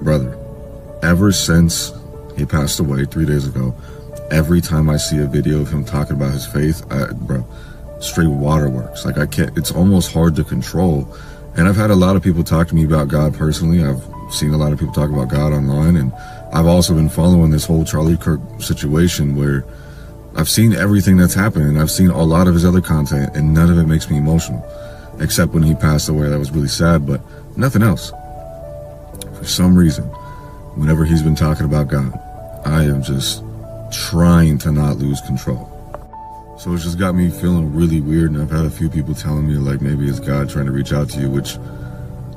brother, ever since he passed away 3 days ago, every time I see a video of him talking about his faith, bro, straight waterworks. Like, I can't, it's almost hard to control. And I've had a lot of people talk to me about God personally. I've seen a lot of people talk about God online, and I've also been following this whole Charlie Kirk situation where I've seen everything that's happened, and I've seen a lot of his other content, and none of it makes me emotional, except when he passed away. That was really sad, but nothing else. For some reason, whenever he's been talking about God, I am just trying to not lose control. So it's just got me feeling really weird, and I've had a few people telling me, like, maybe it's God trying to reach out to you, which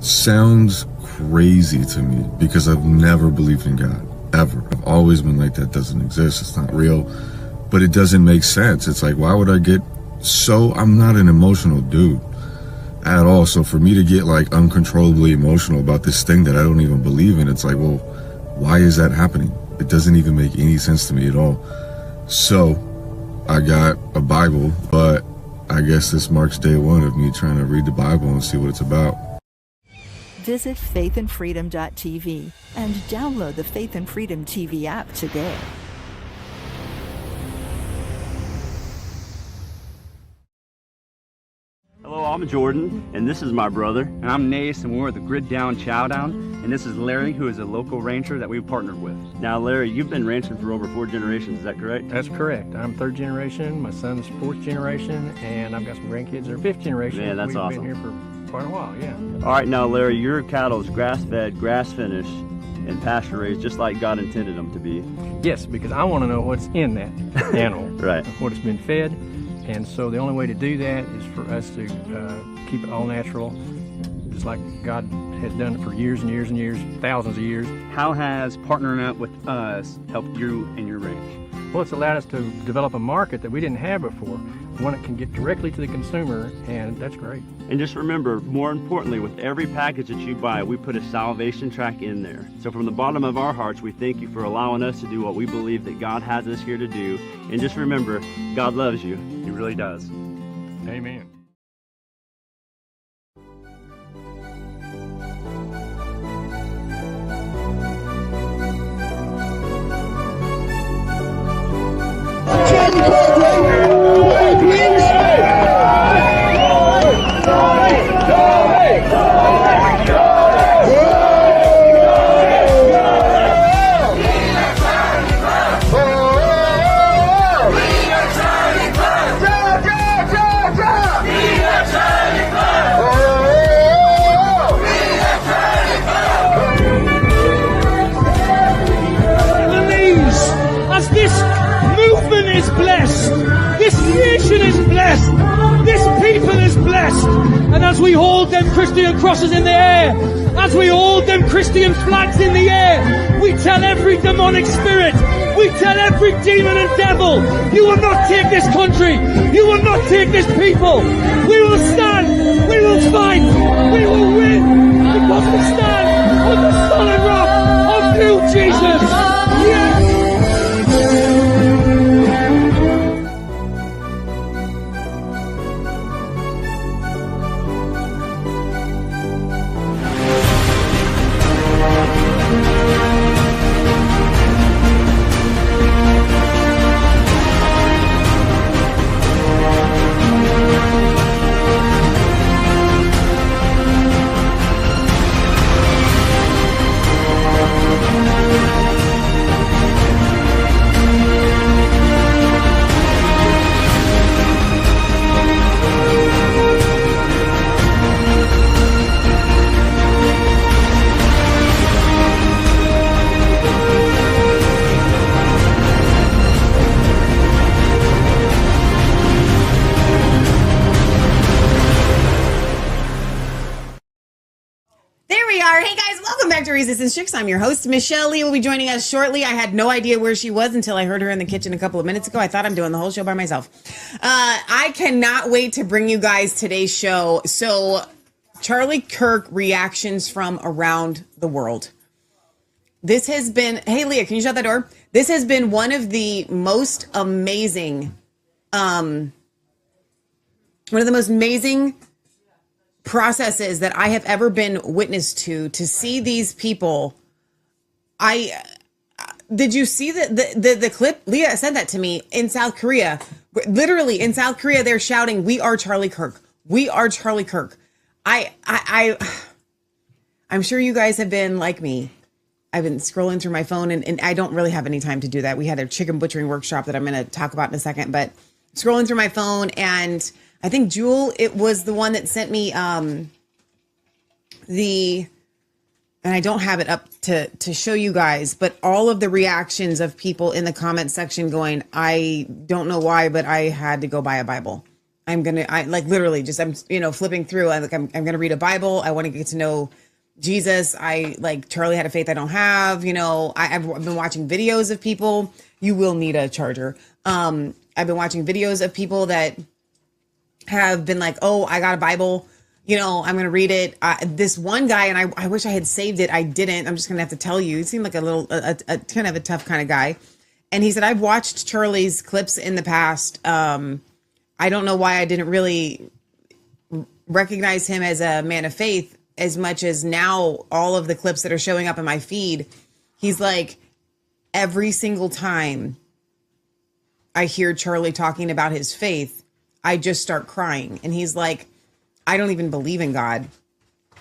sounds crazy to me because I've never believed in God, ever. I've always been like, that doesn't exist, it's not real, but it doesn't make sense. It's like, why would I get so, I'm not an emotional dude at all, so for me to get like uncontrollably emotional about this thing that I don't even believe in, it's like, well, why is that happening? It doesn't even make any sense to me at all. So I got a Bible, but I guess this marks day one of me trying to read the Bible and see what it's about. Visit faithandfreedom.tv and download the Faith and Freedom TV app today. Hello, I'm Jordan, and this is my brother. And I'm Nace, and we're the Grid Down Chowdown. And this is Larry, who is a local rancher that we've partnered with. Now, Larry, you've been ranching for over 4 generations, is that correct? That's correct. I'm 3rd generation, my son's 4th generation, and I've got some grandkids that are 5th generation. Man, that's awesome. We've been here for quite a while, yeah. All right, now, Larry, your cattle is grass-fed, grass-finished, and pasture-raised, just like God intended them to be. Yes, because I want to know what's in that animal. Right. What it's been fed. And so the only way to do that is for us to keep it all natural, just like God has done it for years and years and years, thousands of years. How has partnering up with us helped you and your ranch? Well, it's allowed us to develop a market that we didn't have before, one that can get directly to the consumer, and that's great. And just remember, more importantly, with every package that you buy, we put a salvation track in there. So from the bottom of our hearts, we thank you for allowing us to do what we believe that God has us here to do. And just remember, God loves you. He really does. Amen. And as we hold them Christian crosses in the air, as we hold them Christian flags in the air, we tell every demonic spirit, we tell every demon and devil, you will not take this country, you will not take this people. We will stand, we will fight, we will win, because we stand on the solid rock of you, Jesus. Yes. Resistance Chicks. I'm your host, Michelle Lee will be joining us shortly. I had no idea where she was until I heard her in the kitchen a couple of minutes ago. I thought I'm doing the whole show by myself. I cannot wait to bring you guys today's show. So, Charlie Kirk reactions from around the world. This has been, hey Leah, can you shut that door? This has been one of the most amazing, processes that I have ever been witness to see these people Did you see the clip? Leah sent that to me in South Korea. Literally in South Korea, they're shouting, "We are Charlie Kirk. We are Charlie Kirk." I'm sure you guys have been like me. I've been scrolling through my phone and I don't really have any time to do that. We had a chicken butchering workshop that I'm going to talk about in a second, but scrolling through my phone, and I think Jewel, it was the one that sent me and I don't have it up to show you guys, but all of the reactions of people in the comment section going, I don't know why, but I had to go buy a Bible. I'm literally just, I'm flipping through. I'm going to read a Bible. I want to get to know Jesus. Charlie had a faith I don't have. I've been watching videos of people. You will need a charger. I've been watching videos of people that have been like, oh, I got a Bible. I'm going to read it. This one guy, and I wish I had saved it. I didn't. I'm just going to have to tell you. He seemed like a kind of a tough kind of guy. And he said, I've watched Charlie's clips in the past. I don't know why I didn't really recognize him as a man of faith as much as now all of the clips that are showing up in my feed. He's like, every single time I hear Charlie talking about his faith, I just start crying. And he's like, I don't even believe in God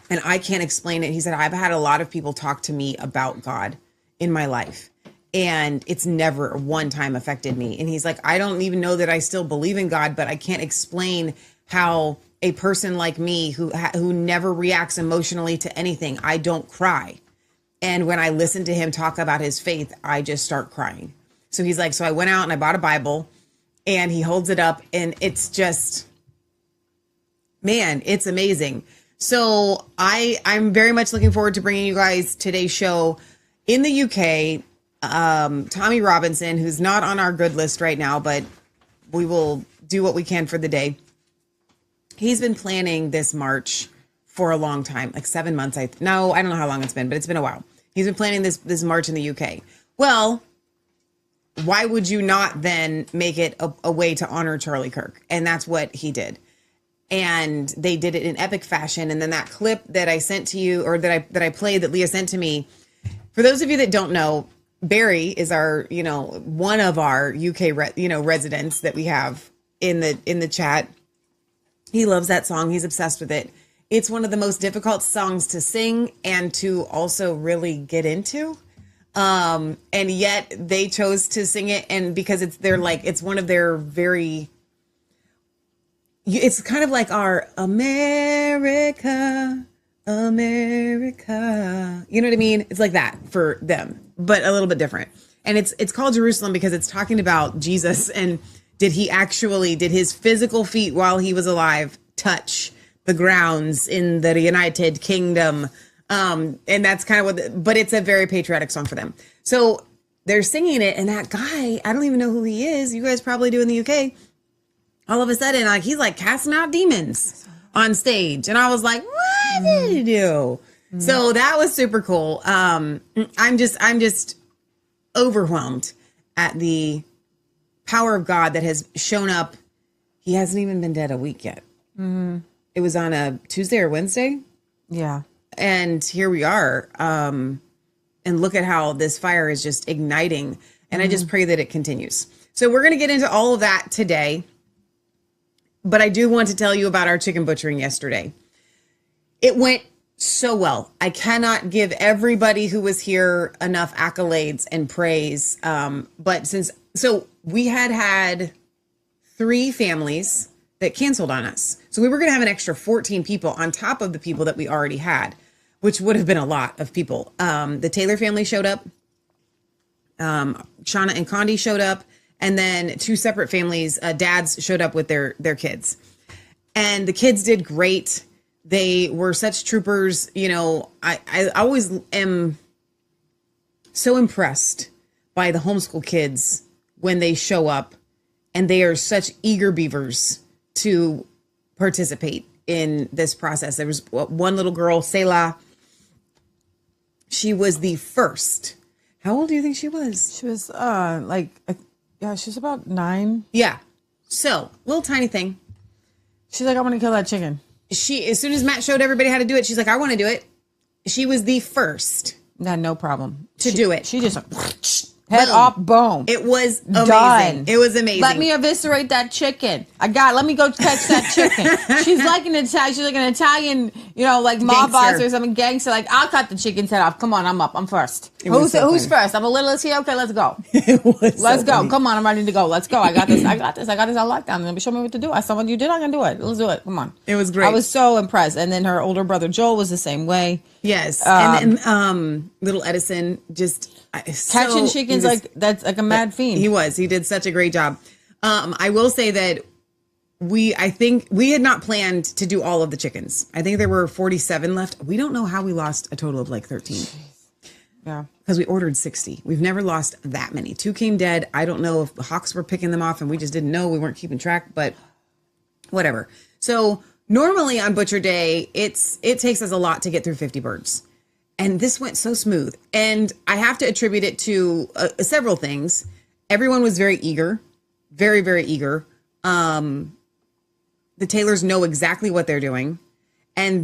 and I can't explain it. He said, I've had a lot of people talk to me about God in my life and it's never one time affected me. And he's like, I don't even know that I still believe in God, but I can't explain how a person like me who never reacts emotionally to anything, I don't cry. And when I listen to him talk about his faith, I just start crying. So he's like, so I went out and I bought a Bible, and he holds it up and it's just, man, it's amazing. So I'm very much looking forward to bringing you guys today's show. In the UK, Tommy Robinson, who's not on our good list right now, but we will do what we can for the day. He's been planning this march for a long time, like 7 months. I don't know how long it's been, but it's been a while. He's been planning this march in the UK. Well, why would you not then make it a way to honor Charlie Kirk? And that's what he did. And they did it in epic fashion. And then that clip that I sent to you, or that I played, that Leah sent to me. For those of you that don't know, Barry is our, one of our UK, residents that we have in the chat. He loves that song. He's obsessed with it. It's one of the most difficult songs to sing and to also really get into. And yet they chose to sing it. And because it's one of their very, it's kind of like our America. You know what I mean? It's like that for them, but a little bit different. And it's called Jerusalem because it's talking about Jesus, and did his physical feet while he was alive touch the grounds in the United Kingdom? And that's kind of but it's a very patriotic song for them. So they're singing it, and that guy, I don't even know who he is. You guys probably do in the UK. All of a sudden, he's like casting out demons on stage. And I was like, what did he do? Mm-hmm. So that was super cool. I'm just overwhelmed at the power of God that has shown up. He hasn't even been dead a week yet. Mm-hmm. It was on a Tuesday or Wednesday. Yeah. And here we are. And look at how this fire is just igniting. And I just pray that it continues. So we're going to get into all of that today. But I do want to tell you about our chicken butchering yesterday. It went so well. I cannot give everybody who was here enough accolades and praise. So we had 3 families that canceled on us. So we were going to have an extra 14 people on top of the people that we already had, which would have been a lot of people. The Taylor family showed up. Shauna and Condi showed up. And then 2 separate families, dads showed up with their kids. And the kids did great. They were such troopers. I always am so impressed by the homeschool kids when they show up, and they are such eager beavers to participate in this process. There was one little girl, Selah. She was the first. How old do you think she was? She was she was about 9. Yeah. So, little tiny thing. She's like, I want to kill that chicken. As soon as Matt showed everybody how to do it, she's like, I want to do it. She was the first No problem. to do it. She just head Boom. off, boom. It was amazing. Done. It was amazing. Let me eviscerate that chicken. Let me go catch that chicken. She's like an Italian, like mob boss Gangster. or something, gangster. Like, I'll cut the chicken's head off. Come on, I'm up. I'm first. was so Who's funny. first? I'm a littlest here. Okay, let's go. Let's Go. Come on, I'm ready to go. Let's go. I got this. I got this on lockdown. Show me what to do. I saw what you did. I can do it. Let's do it. Come on. It was great. I was so impressed. And then her older brother Joel was the same way. Yes. And then little Edison just Catching chickens that's like a mad fiend. He was. He did such a great job. I will say that I think we had not planned to do all of the chickens. I think there were 47 left. We don't know how we lost a total of like 13. Yeah. Because we ordered 60. We've never lost that many. 2 came dead. I don't know if the hawks were picking them off and we just didn't know. We weren't keeping track, but whatever. So normally on Butcher Day, it takes us a lot to get through 50 birds. And this went so smooth. And I have to attribute it to several things. Everyone was very eager, very, very eager. The Taylors know exactly what they're doing. And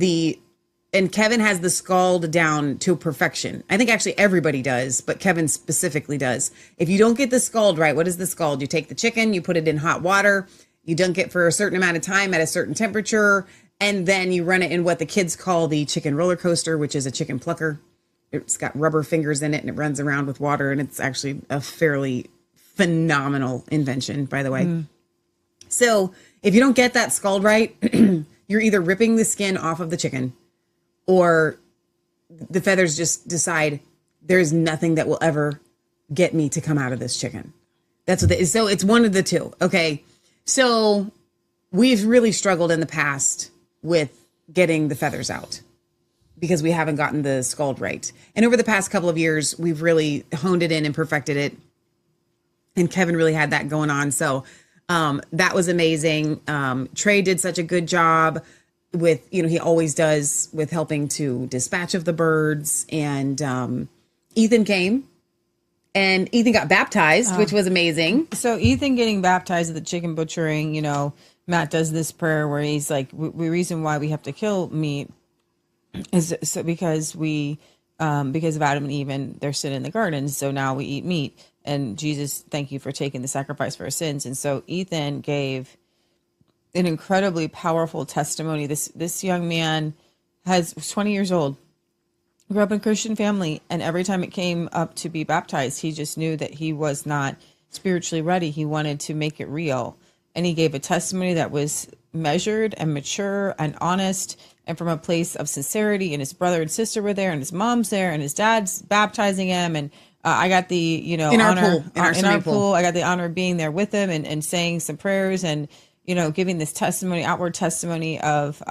Kevin has the scald down to perfection. I think actually everybody does, but Kevin specifically does. If you don't get the scald right, what is the scald? You take the chicken, you put it in hot water, you dunk it for a certain amount of time at a certain temperature, and then you run it in what the kids call the chicken roller coaster, which is a chicken plucker. It's got rubber fingers in it and it runs around with water. And it's actually a fairly phenomenal invention, by the way. So if you don't get that scald right, you're either ripping the skin off of the chicken or the feathers just decide there's nothing that will ever get me to come out of this chicken. That's what so it's one of the two. Okay. So we've really struggled in the past with getting the feathers out because we haven't gotten the scald right. And over the past couple of years, we've really honed it in and perfected it. And Kevin really had that going on. So that was amazing. Trey did such a good job with, he always does with helping to dispatch of the birds. And Ethan came and Ethan got baptized, which was amazing. So Ethan getting baptized at the chicken butchering, Matt does this prayer where he's like, the reason why we have to kill meat is so because because of Adam and Eve and their sin in the garden. So now we eat meat. And Jesus, thank you for taking the sacrifice for our sins. And so Ethan gave an incredibly powerful testimony. This young man was 20 years old, grew up in a Christian family. And every time it came up to be baptized, he just knew that he was not spiritually ready. He wanted to make it real. And he gave a testimony that was measured and mature and honest and from a place of sincerity. And his brother and sister were there and his mom's there and his dad's baptizing him. And I got the, honor in our pool. I got the honor of being there with him and saying some prayers and, giving this testimony, outward testimony of,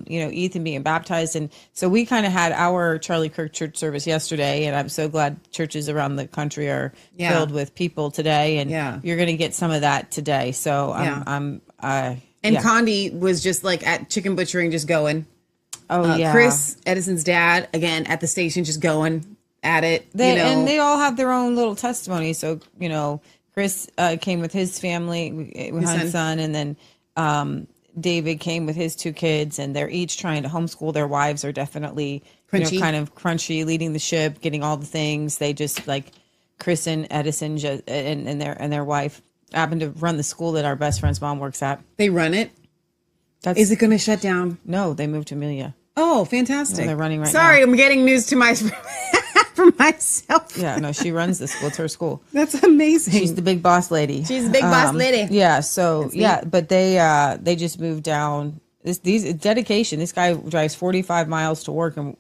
Ethan being baptized. And so we kind of had our Charlie Kirk church service yesterday. And I'm so glad churches around the country are filled with people today. And you're going to get some of that today. So Condi was just like at chicken butchering, just going. Oh, yeah. Chris, Edison's dad, again, at the station, just going at it. And they all have their own little testimony. So, Chris came with his family, his son, and then David came with his 2 kids, and they're each trying to homeschool. Their wives are definitely kind of crunchy, leading the ship, getting all the things. They just like Chris and Edison and their wife happen to run the school that our best friend's mom works at. They run it. Is it going to shut down? No, they moved to Amelia. Oh, fantastic! Yeah, they're running right now. Sorry, I'm getting news to for myself. Yeah, no, she runs the school. It's her school. That's amazing. She's the big boss lady. She's the big boss lady. Yeah. So but they just moved down. These dedication. This guy drives 45 miles to work and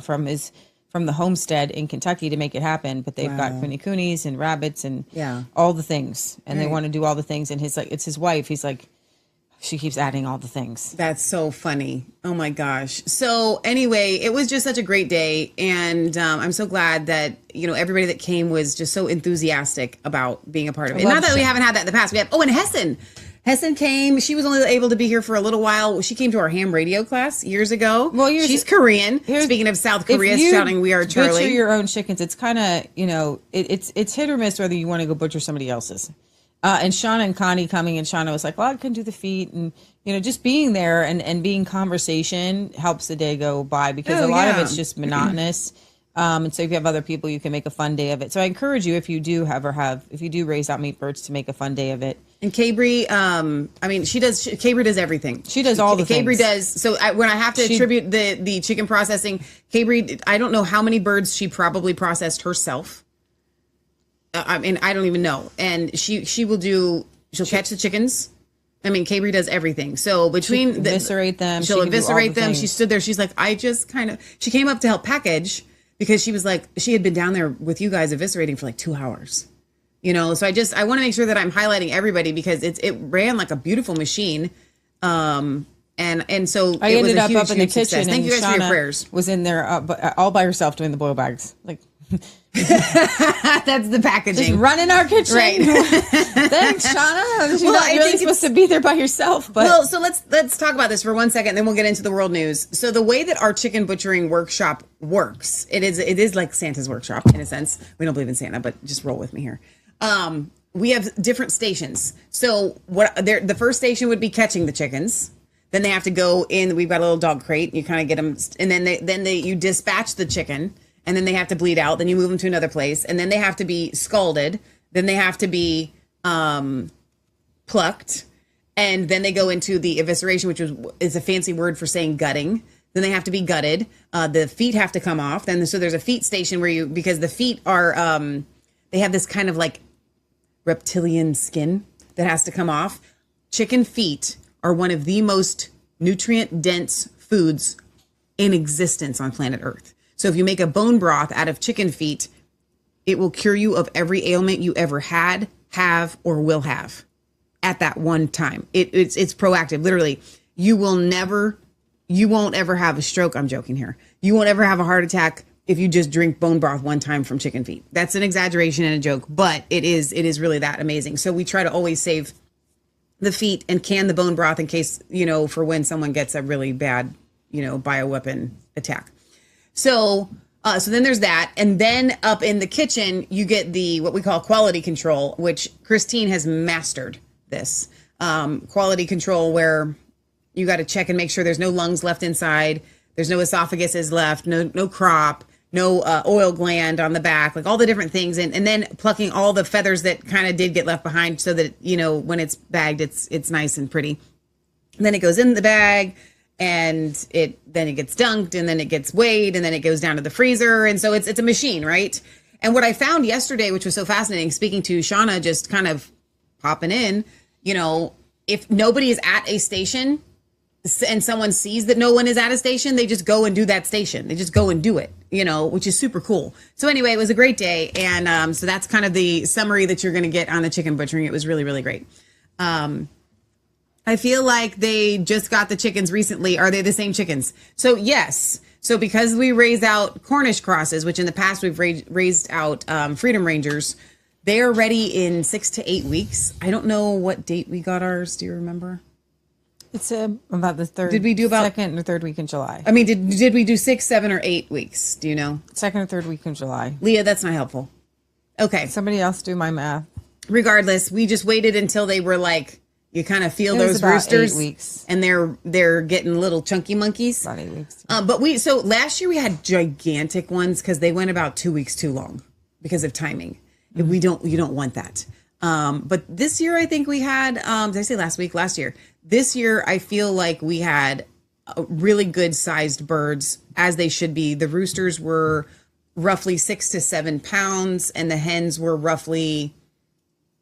from the homestead in Kentucky to make it happen. But they've got coonies and rabbits and all the things, and they want to do all the things. And it's his wife. He's like, she keeps adding all the things. That's so funny. Oh my gosh. So anyway, it was just such a great day. And I'm so glad that, everybody that came was just so enthusiastic about being a part of it. Not that we haven't had that in the past. We have, and Hessen. Hessen came. She was only able to be here for a little while. She came to our ham radio class years ago. Well, she's Korean. Speaking of South Korea, shouting, "We are Charlie." Butcher your own chickens. It's kind of, it's hit or miss whether you want to go butcher somebody else's. And Shauna and Connie coming, and Shauna was like, well, I can do the feet. And, just being there and being conversation helps the day go by because a lot of it's just monotonous. And so if you have other people, you can make a fun day of it. So I encourage you, if you do raise out meat birds, to make a fun day of it. And Cabri, Cabri does everything. She does all the Cabri things. does. So when I have to attribute the chicken processing, Cabri, I don't know how many birds she probably processed herself. I don't even know. And she'll catch the chickens. Cabri does everything. So she'll eviscerate them. She stood there. She's like, she came up to help package because she was like, she had been down there with you guys eviscerating for like 2 hours. So I want to make sure that I'm highlighting everybody because it ran like a beautiful machine. And so I ended up in the kitchen. Success. Thank you guys for your prayers. Was in there all by herself doing the boil bags. Like, that's the packaging. Just running our kitchen. Right. Thanks, Shauna. You're not really supposed to be there by yourself. But well, so let's talk about this for 1 second, then we'll get into the world news. So the way that our chicken butchering workshop works, it is like Santa's workshop in a sense. We don't believe in Santa, but just roll with me here. We have different stations. So the first station would be catching the chickens. Then they have to go in. We've got a little dog crate. You kind of get them, and then you dispatch the chicken, and then they have to bleed out. Then you move them to another place, and then they have to be scalded. Then they have to be plucked, and then they go into the evisceration, which is a fancy word for saying gutting. Then they have to be gutted. The feet have to come off. So there's a feet station because the feet are they have this kind of like reptilian skin that has to come off. Chicken feet are one of the most nutrient dense foods in existence on planet Earth. So if you make a bone broth out of chicken feet, it will cure you of every ailment you ever had, have, or will have at that one time. It's proactive. Literally, you won't ever have a stroke. I'm joking here. You won't ever have a heart attack if you just drink bone broth one time from chicken feet. That's an exaggeration and a joke, but it is really that amazing. So we try to always save the feet and can the bone broth in case, for when someone gets a really bad, bioweapon attack. So then there's that. And then up in the kitchen, you get what we call quality control, which Christine has mastered this. Quality control where you got to check and make sure there's no lungs left inside. There's no esophaguses left, no crop, no oil gland on the back, like all the different things. And then plucking all the feathers that kind of did get left behind so that, when it's bagged, it's nice and pretty. And then it goes in the bag and then it gets dunked and then it gets weighed and then it goes down to the freezer. And so it's a machine, right? And what I found yesterday, which was so fascinating, speaking to Shauna, just kind of popping in, if nobody is at a station and someone sees that no one is at a station, they just go and do that station. They just go and do it, which is super cool. So anyway, it was a great day. And so that's kind of the summary that you're going to get on the chicken butchering. It was really, really great. I feel like they just got the chickens recently. Are they the same chickens? So yes. So because we raise out Cornish crosses, which in the past we've raised out Freedom Rangers, they are ready in 6 to 8 weeks. I don't know what date we got ours. Do you remember? It's about the third. Did we do about second or third week in July? Did we do 6, 7, or 8 weeks? Do you know? Second or third week in July. Leah, that's not helpful. Okay. Somebody else do my math. Regardless, we just waited until they were like, you kind of feel those roosters, 8 weeks, and they're getting little chunky monkeys. About 8 weeks. So last year we had gigantic ones because they went about 2 weeks too long because of timing. Mm-hmm. You don't want that. But this year I think we had. Did I say last week? Last year. This year, I feel like we had really good sized birds, as they should be. The roosters were roughly 6 to 7 pounds, and the hens were roughly,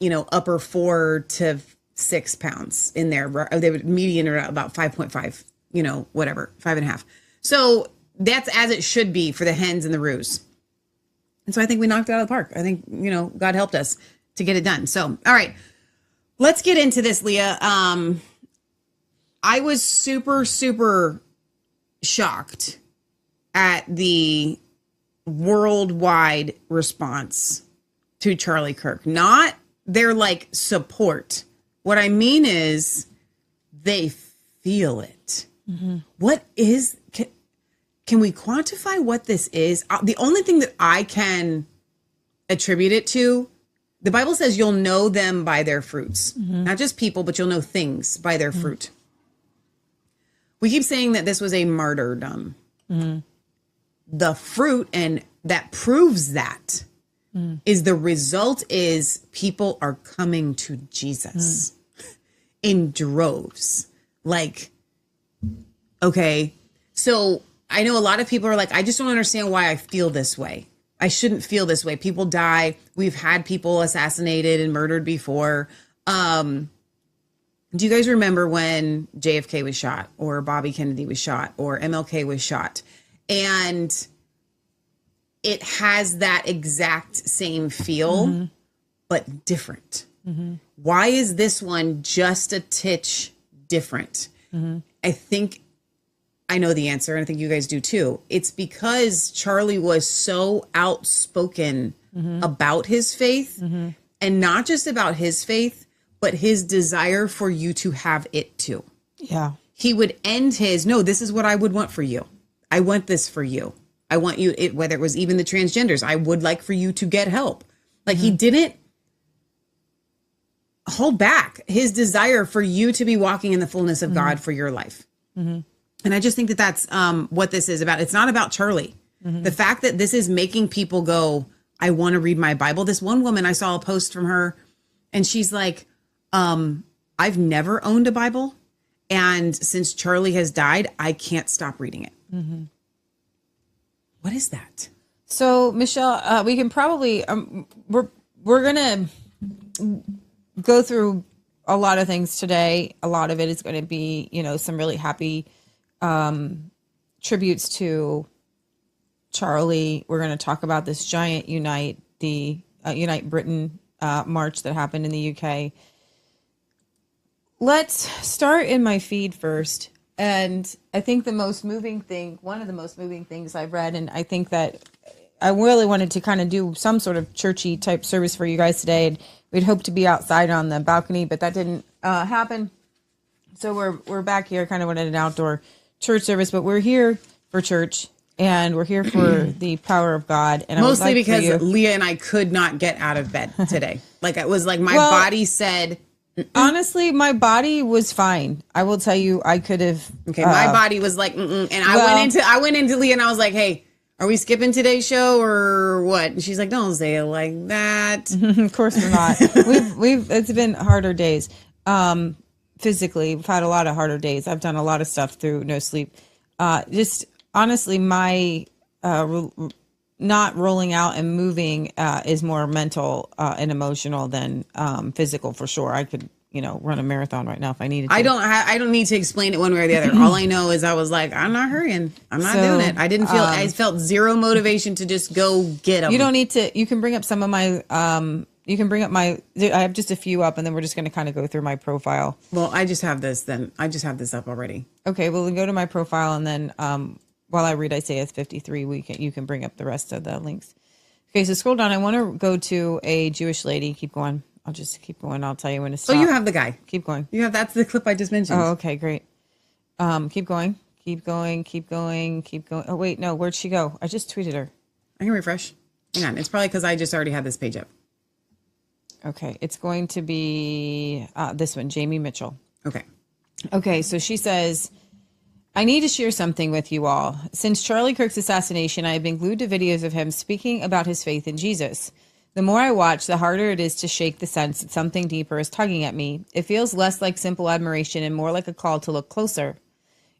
upper 4 to 6 pounds in there. They were median or about 5.5, whatever, 5.5. So that's as it should be for the hens and the roos. And so I think we knocked it out of the park. I think, God helped us to get it done. So, all right, let's get into this, Leah. I was super, super shocked at the worldwide response to Charlie Kirk. Not their support. What I mean is they feel it. Mm-hmm. What is, can we quantify what this is? The only thing that I can attribute it to, the Bible says you'll know them by their fruits. Mm-hmm. Not just people, but you'll know things by their fruit. We keep saying that this was a martyrdom. Mm-hmm. The fruit and that proves that is the result is people are coming to Jesus in droves. Like, okay, so I know a lot of people are like, I just don't understand why I feel this way. I shouldn't feel this way. People die. We've had people assassinated and murdered before. Do you guys remember when JFK was shot or Bobby Kennedy was shot or MLK was shot? And it has that exact same feel, but different. Why is this one just a titch different? I think I know the answer, and I think you guys do too. It's because Charlie was so outspoken about his faith, and not just about his faith, but his desire for you to have it too. Yeah. He would end his, no, this is what I would want for you. I want this for you. I want you, whether it was even the transgenders, I would like for you to get help. Like he didn't hold back his desire for you to be walking in the fullness of God for your life. And I just think that that's what this is about. It's not about Charlie. The fact that this is making people go, I want to read my Bible. This one woman, I saw a post from her and she's like, I've never owned a Bible. And since Charlie has died, I can't stop reading it. What is that? So Michelle, we can probably, we're going to go through a lot of things today. A lot of it is going to be, you know, some really happy tributes to Charlie. We're going to talk about this giant Unite Britain march that happened in the UK. Let's start in my feed first. And I think one of the most moving things I've read, and I think that I really wanted to kind of do some sort of churchy type service for you guys today. And we'd hoped to be outside on the balcony, but that didn't happen. So we're back here, kind of wanted an outdoor church service, but we're here for church and we're here for the power of God. And mostly I would like because Leah and I could not get out of bed today. Like it was like my body said. Honestly, my body was fine. I will tell you, I could have. Okay, my body was like, and I went into Leah and I was like, hey, are we skipping today's show or what? And she's like, don't say it like that. Of course we're not. It's been harder days. Physically, we've had a lot of harder days. I've done a lot of stuff through no sleep. Just honestly, my not rolling out and moving is more mental and emotional than physical for sure. I could, run a marathon right now if I needed to. I don't need to explain it one way or the other. All I know is I was like, I'm not hurrying. I'm not doing it. I felt zero motivation to just go get them. You don't need to, you can bring up some of my, I have just a few up and then we're just going to kind of go through my profile. Well, I just have this up already. Okay. Well, then go to my profile and then, while I read Isaiah 53, you can bring up the rest of the links. Okay, so scroll down. I want to go to a Jewish lady. Keep going. I'll just keep going. I'll tell you when to stop. Oh, you have the guy. Keep going. That's the clip I just mentioned. Oh, okay, great. Keep going. Keep going. Keep going. Keep going. Oh, wait, no. Where'd she go? I just tweeted her. I can refresh. Hang on. It's probably because I just already had this page up. Okay, it's going to be this one, Jamie Mitchell. Okay, so she says, I need to share something with you all. Since Charlie Kirk's assassination, I have been glued to videos of him speaking about his faith in Jesus. The more I watch, the harder it is to shake the sense that something deeper is tugging at me. It feels less like simple admiration and more like a call to look closer.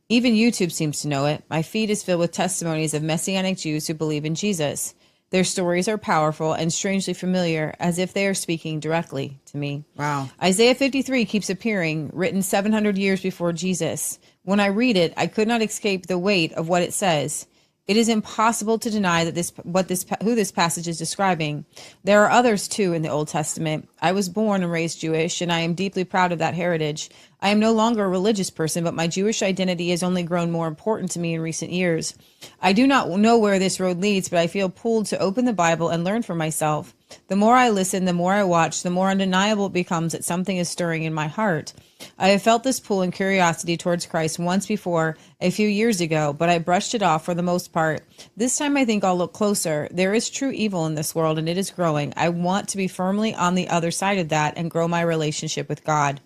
Even YouTube seems to know it. My feed is filled with testimonies of Messianic Jews who believe in Jesus. Their stories are powerful and strangely familiar, as if they are speaking directly to me. Wow. Isaiah 53 keeps appearing, written 700 years before Jesus. When I read it, I could not escape the weight of what it says. It is impossible to deny that who this passage is describing. There are others too in the Old Testament. I was born and raised Jewish, and I am deeply proud of that heritage. I am no longer a religious person, but my Jewish identity has only grown more important to me in recent years. I do not know where this road leads, but I feel pulled to open the Bible and learn for myself. The more I listen, the more I watch, the more undeniable it becomes that something is stirring in my heart. I have felt this pull and curiosity towards Christ once before, a few years ago, but I brushed it off for the most part. This time I think I'll look closer. There is true evil in this world, and it is growing. I want to be firmly on the other side of that and grow my relationship with God.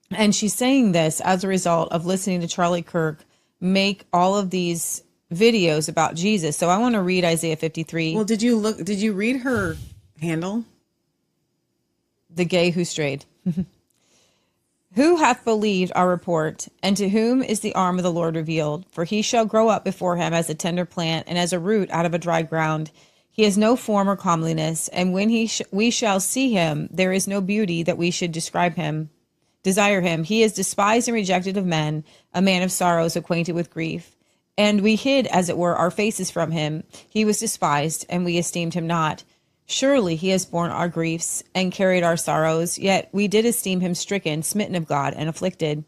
And she's saying this as a result of listening to Charlie Kirk make all of these videos about Jesus. So I want to read Isaiah 53. Well, did you read her handle? The gay who strayed. Who hath believed our report, and to whom is the arm of the Lord revealed? For he shall grow up before him as a tender plant, and as a root out of a dry ground. He has no form or comeliness, and when we shall see him, there is no beauty that we should desire him. He is despised and rejected of men, a man of sorrows, acquainted with grief. And we hid, as it were, our faces from him. He was despised, and we esteemed him not. Surely he has borne our griefs and carried our sorrows, yet we did esteem him stricken, smitten of God, and afflicted.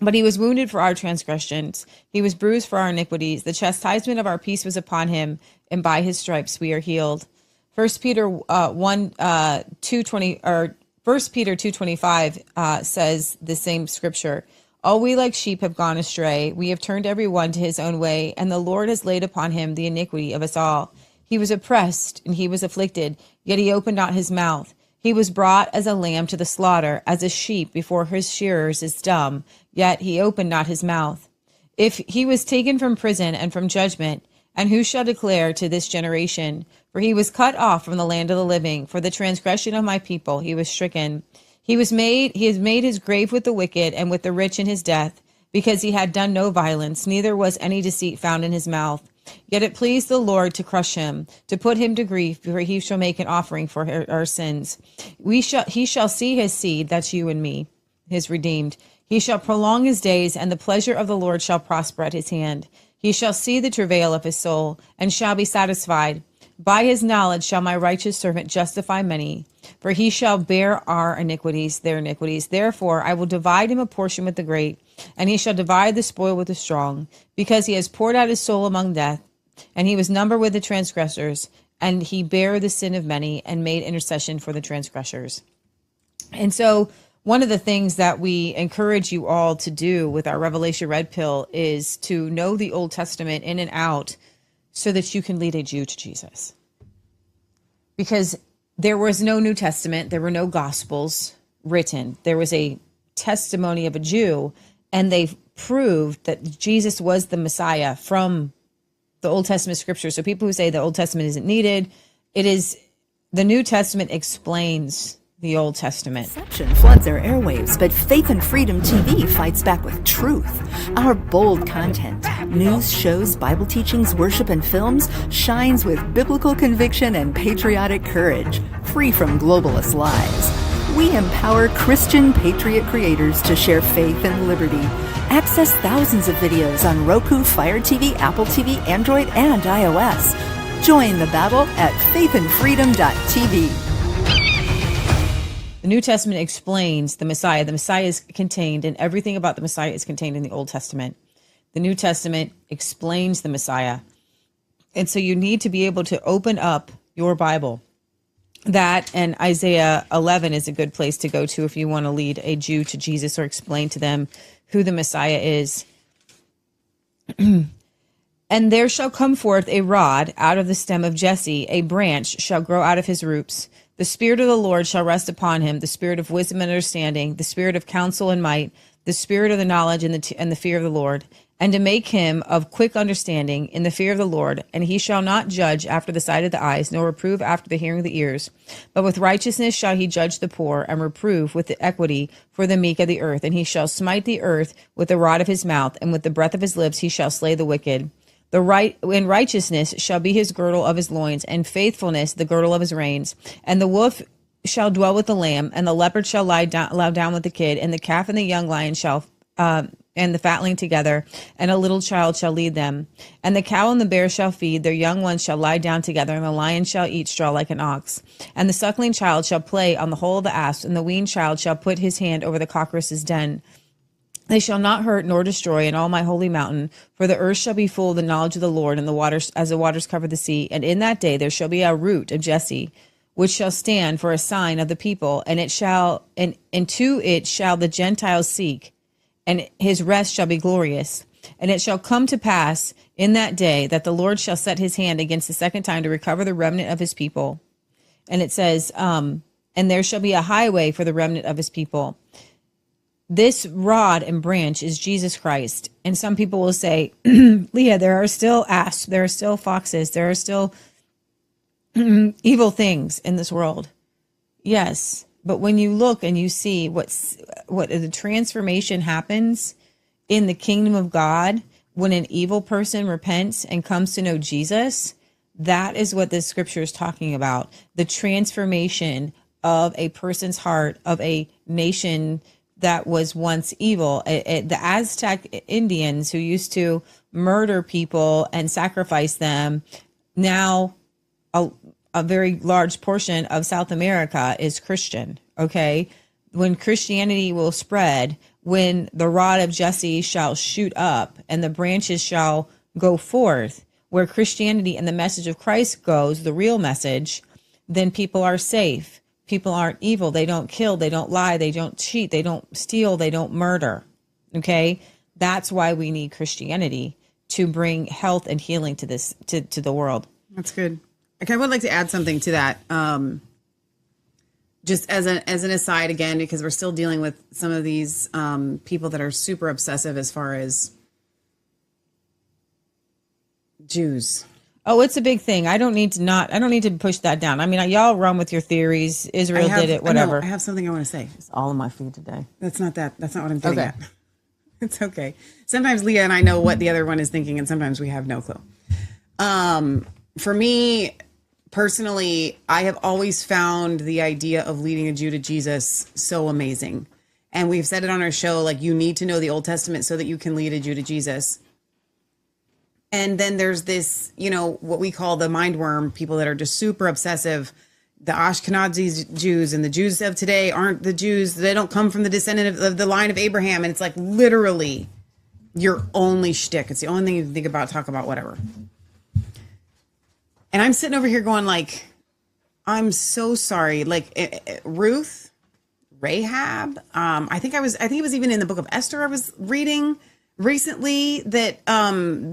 But he was wounded for our transgressions. He was bruised for our iniquities. The chastisement of our peace was upon him, and by his stripes we are healed. 1 Peter 2:25 says the same scripture. All we like sheep have gone astray. We have turned every one to his own way, and the Lord has laid upon him the iniquity of us all. He was oppressed and he was afflicted, yet he opened not his mouth. He was brought as a lamb to the slaughter, as a sheep before his shearers is dumb, yet he opened not his mouth. If he was taken from prison and from judgment, and who shall declare to this generation? For he was cut off from the land of the living. For the transgression of my people he was stricken. He has made his grave with the wicked and with the rich in his death, because he had done no violence, neither was any deceit found in his mouth. Yet it pleased the Lord to crush him, to put him to grief, for he shall make an offering for our sins. He shall see his seed, that's you and me, his redeemed. He shall prolong his days, and the pleasure of the Lord shall prosper at his hand. He shall see the travail of his soul, and shall be satisfied. By his knowledge shall my righteous servant justify many, for he shall bear our iniquities, their iniquities. Therefore I will divide him a portion with the great, and he shall divide the spoil with the strong, because he has poured out his soul among death, and he was numbered with the transgressors, and he bare the sin of many, and made intercession for the transgressors. And so one of the things that we encourage you all to do with our Revelation Red Pill is to know the Old Testament in and out, so that you can lead a Jew to Jesus. Because there was no New Testament, there were no Gospels written. There was a testimony of a Jew, and they proved that Jesus was the Messiah from the Old Testament scripture. So people who say the Old Testament isn't needed, it is, the New Testament explains the Old Testament. Deception floods our airwaves, but Faith and Freedom TV fights back with truth. Our bold content, news, shows, Bible teachings, worship, and films shines with biblical conviction and patriotic courage, free from globalist lies. We empower Christian patriot creators to share faith and liberty. Access thousands of videos on Roku, FireTV, Apple TV, Android, and iOS. Join the battle at faithandfreedom.tv. The New Testament explains the Messiah. The Messiah is contained, and everything about the Messiah is contained in the Old Testament. The New Testament explains the Messiah. And so you need to be able to open up your Bible. That and Isaiah 11 is a good place to go to if you want to lead a Jew to Jesus or explain to them who the Messiah is. And there shall come forth a rod out of the stem of Jesse, a branch shall grow out of his roots. The Spirit of the Lord shall rest upon him, the Spirit of wisdom and understanding, the Spirit of counsel and might, the Spirit of the knowledge and the fear of the Lord, and to make him of quick understanding in the fear of the Lord. And he shall not judge after the sight of the eyes, nor reprove after the hearing of the ears. But with righteousness shall he judge the poor, and reprove with the equity for the meek of the earth. And he shall smite the earth with the rod of his mouth, and with the breath of his lips he shall slay the wicked. In righteousness shall be his girdle of his loins, and faithfulness the girdle of his reins. And the wolf shall dwell with the lamb, and the leopard shall lie down with the kid, and the calf and the young lion shall and the fatling together, and a little child shall lead them. And the cow and the bear shall feed, their young ones shall lie down together, and the lion shall eat straw like an ox. And the suckling child shall play on the hole of the asp, and the weaned child shall put his hand over the cockatrice's den. They shall not hurt nor destroy in all my holy mountain, for the earth shall be full of the knowledge of the Lord, and the waters as the waters cover the sea. And in that day there shall be a root of Jesse, which shall stand for a sign of the people, and to it shall the Gentiles seek, and his rest shall be glorious. And it shall come to pass in that day that the Lord shall set his hand against the second time to recover the remnant of his people. And it says, and there shall be a highway for the remnant of his people. This rod and branch is Jesus Christ. And some people will say, Leah, there are still asps, there are still foxes, there are still evil things in this world. Yes, but when you look and you see what the transformation happens in the kingdom of God, when an evil person repents and comes to know Jesus, that is what this scripture is talking about. The transformation of a person's heart, of a nation that was once evil. The Aztec Indians who used to murder people and sacrifice them, now a very large portion of South America is Christian, okay? When Christianity will spread, when the rod of Jesse shall shoot up and the branches shall go forth, where Christianity and the message of Christ goes, the real message, then people are safe. People aren't evil. They don't kill. They don't lie. They don't cheat. They don't steal. They don't murder. Okay. That's why we need Christianity, to bring health and healing to this, to the world. That's good. Okay, I would like to add something to that. Just as an aside again, because we're still dealing with some of these people that are super obsessive as far as Jews. Oh, it's a big thing. I don't need to push that down. I mean, y'all run with your theories. Israel did it, whatever. No, I have something I want to say. It's all in my feed today. That's not what I'm getting at. It's okay. Sometimes Leah and I know what the other one is thinking, and sometimes we have no clue. For me, personally, I have always found the idea of leading a Jew to Jesus so amazing. And we've said it on our show, like, you need to know the Old Testament so that you can lead a Jew to Jesus. And then there's this, what we call the mind worm, people that are just super obsessive. The Ashkenazi Jews and the Jews of today aren't the Jews. They don't come from the descendant of the line of Abraham. And it's like literally your only shtick. It's the only thing you think about, talk about, whatever. And I'm sitting over here going like, I'm so sorry. Like Ruth, Rahab. I think it was even in the book of Esther I was reading recently that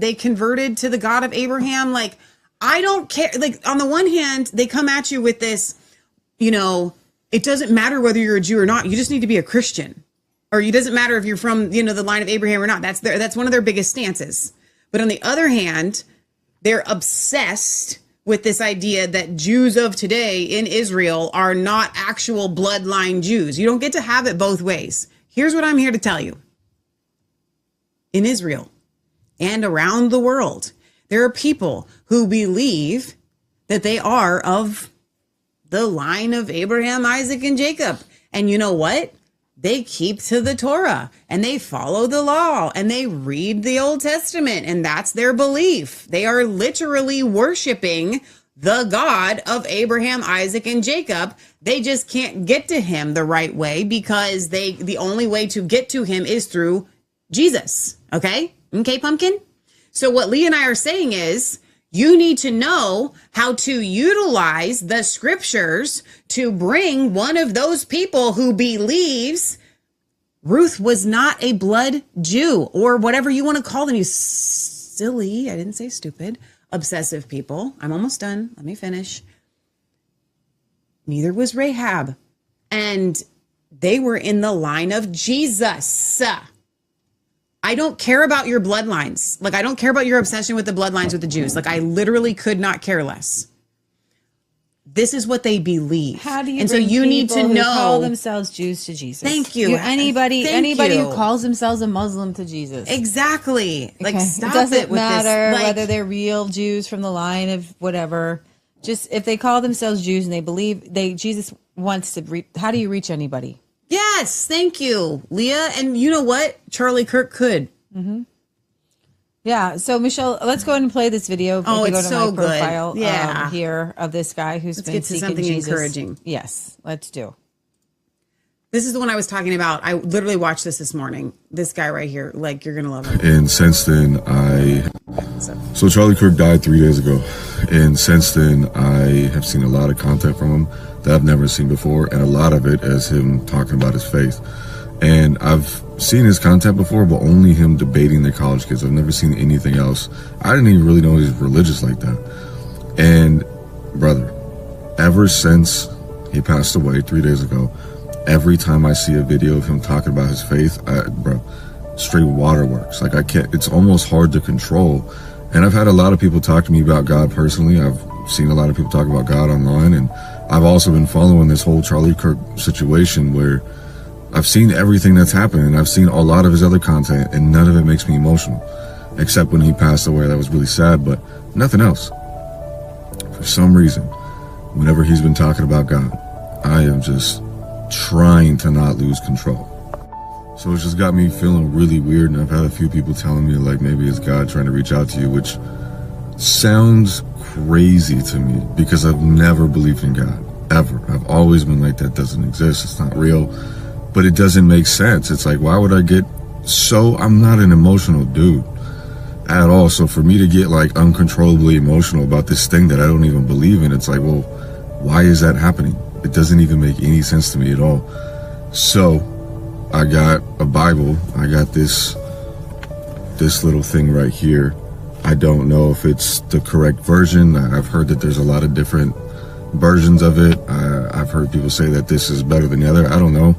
they converted to the God of Abraham. Like, I don't care. Like, on the one hand, they come at you with this, it doesn't matter whether you're a Jew or not. You just need to be a Christian. Or it doesn't matter if you're from, the line of Abraham or not. That's one of their biggest stances. But on the other hand, they're obsessed with this idea that Jews of today in Israel are not actual bloodline Jews. You don't get to have it both ways. Here's what I'm here to tell you. In Israel and around the world, there are people who believe that they are of the line of Abraham, Isaac, and Jacob. And you know what? They keep to the Torah and they follow the law and they read the Old Testament, and that's their belief. They are literally worshiping the God of Abraham, Isaac, and Jacob. They just can't get to him the right way because the only way to get to him is through Jesus. Okay, pumpkin? So what Lee and I are saying is, you need to know how to utilize the scriptures to bring one of those people who believes Ruth was not a blood Jew, or whatever you want to call them. You silly, I didn't say stupid, obsessive people. I'm almost done. Let me finish. Neither was Rahab. And they were in the line of Jesus. I don't care about your bloodlines. Like, I don't care about your obsession with the bloodlines with the Jews. Like, I literally could not care less. This is what they believe. How do you? And so you need to know. Call themselves Jews to Jesus. Thank you. Anybody who calls themselves a Muslim to Jesus. Exactly. Okay. Like, stop it. Doesn't with matter this. Like, whether they're real Jews from the line of whatever. Just if they call themselves Jews and they believe Jesus wants to. How do you reach anybody? Yes, thank you, Leah. And you know what? Charlie Kirk could. Mm-hmm. Yeah. So Michelle, let's go ahead and play this video. Oh, it's go to so my profile, good. Yeah. Here of this guy who's let's been get to seeking something Jesus. Encouraging. Yes, let's do. This is the one I was talking about. I literally watched this morning. This guy right here, like, you're gonna love him. And since then, so Charlie Kirk died 3 days ago, and since then I have seen a lot of content from him that I've never seen before, and a lot of it as him talking about his faith. And I've seen his content before, but only him debating the college kids. I've never seen anything else. I didn't even really know he was religious like that. And brother, ever since he passed away 3 days ago, every time I see a video of him talking about his faith, bro, straight waterworks. Like I can't, it's almost hard to control. And I've had a lot of people talk to me about God personally. I've seen a lot of people talk about God online, and I've also been following this whole Charlie Kirk situation where I've seen everything that's happened, and I've seen a lot of his other content, and none of it makes me emotional, except when he passed away. That was really sad, but nothing else. For some reason, whenever he's been talking about God, I am just trying to not lose control. So it's just got me feeling really weird, and I've had a few people telling me like maybe it's God trying to reach out to you, which sounds crazy to me because I've never believed in God, ever. I've always been like, that doesn't exist, it's not real, but it doesn't make sense. It's like, why would I get so, I'm not an emotional dude at all, so for me to get like uncontrollably emotional about this thing that I don't even believe in, it's like, well, why is that happening? It doesn't even make any sense to me at all. So I got a Bible. I got this little thing right here. I don't know if it's the correct version. I've heard that there's a lot of different versions of it. I've heard people say that this is better than the other. I don't know.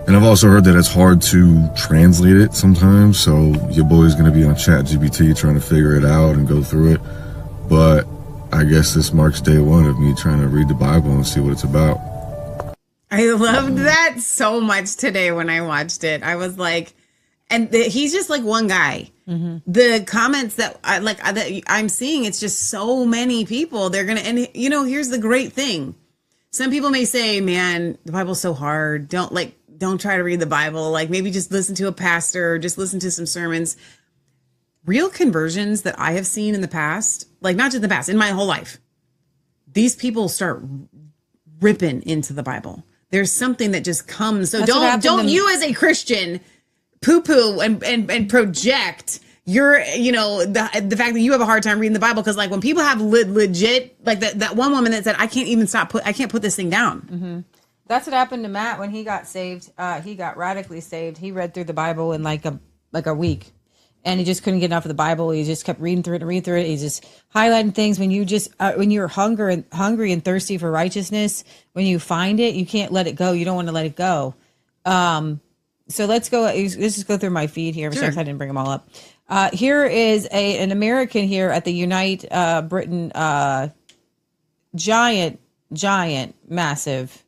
And I've also heard that it's hard to translate it sometimes. So your boy's going to be on ChatGPT trying to figure it out and go through it. But I guess this marks day one of me trying to read the Bible and see what it's about. I loved that so much today when I watched it. I was like, and he's just like one guy. Mm-hmm. The comments that I'm seeing, it's just so many people. They're gonna, and you know, here's the great thing. Some people may say, "Man, the Bible's so hard. Don't try to read the Bible. Like maybe just listen to a pastor, or just listen to some sermons." Real conversions that I have seen in the past, like not just in the past, in my whole life, these people start ripping into the Bible. There's something that just comes. So don't you as a Christian poo-poo and project your, you know, the fact that you have a hard time reading the Bible. Cause like when people have legit, like that one woman that said, I can't put this thing down. Mm-hmm. That's what happened to Matt when he got saved. He got radically saved. He read through the Bible in like a week. And he just couldn't get enough of the Bible. He just kept reading through it. He's just highlighting things. When you just when you're hungry and thirsty for righteousness, when you find it, you can't let it go. You don't want to let it go. So let's just go through my feed here. Sure. I didn't bring them all up. Here is an American here at the Unite Britain giant, massive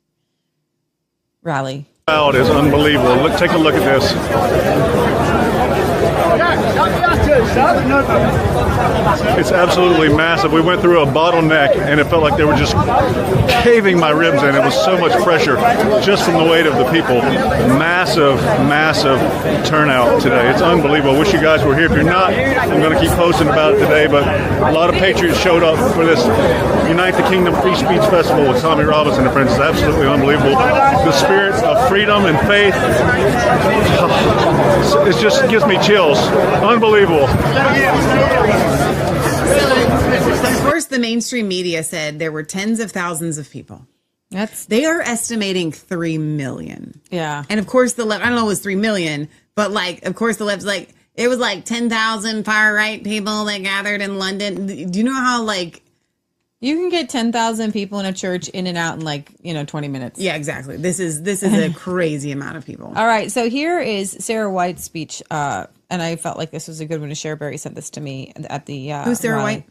rally. Crowd is unbelievable. Take a look at this. It's absolutely massive. We went through a bottleneck and it felt like they were just caving my ribs in. It was so much pressure just from the weight of the people. Massive turnout today. It's unbelievable. I wish you guys were here. If you're not, I'm going to keep posting about it today, but a lot of patriots showed up for this Unite the Kingdom Free Speech Festival with Tommy Robinson and friends. It's absolutely unbelievable. The spirit of freedom and faith, it just gives me chills. Unbelievable. Of course, the mainstream media said there were tens of thousands of people. They are estimating 3 million. Yeah. And of course, the left, I don't know if it was 3 million, but like, of course, the left's like, it was like 10,000 far right people that gathered in London. Do you know how like you can get 10,000 people in a church in and out in like, 20 minutes? Yeah, exactly. This is a crazy amount of people. All right. So here is Sarah White's speech. And I felt like this was a good one to share. Barry sent this to me at the Who's Sarah rally.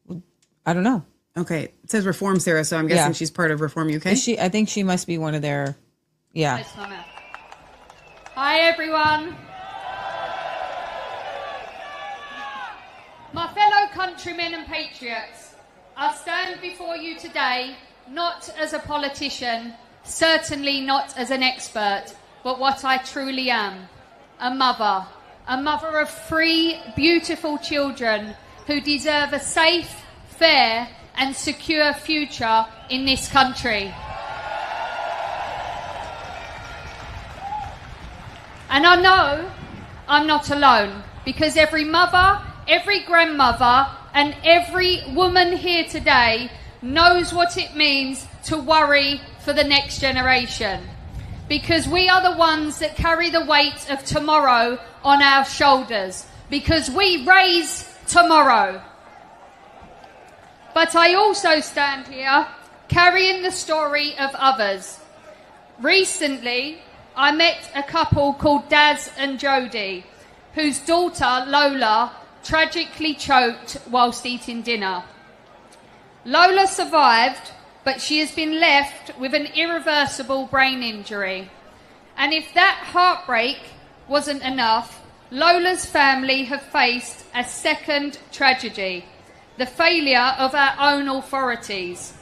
White? I don't know. Okay. It says Reform Sarah, so I'm guessing she's part of Reform UK. I think she must be one of their Hi everyone. My fellow countrymen and patriots, I stand before you today not as a politician, certainly not as an expert, but what I truly am, a mother of 3 beautiful children who deserve a safe, fair and secure future in this country. And I know I'm not alone, because every mother, every grandmother and every woman here today knows what it means to worry for the next generation. Because we are the ones that carry the weight of tomorrow on our shoulders. Because we raise tomorrow. But I also stand here carrying the story of others. Recently, I met a couple called Daz and Jody, whose daughter, Lola, tragically choked whilst eating dinner. Lola survived, but she has been left with an irreversible brain injury. And if that heartbreak wasn't enough, Lola's family have faced a second tragedy, the failure of our own authorities.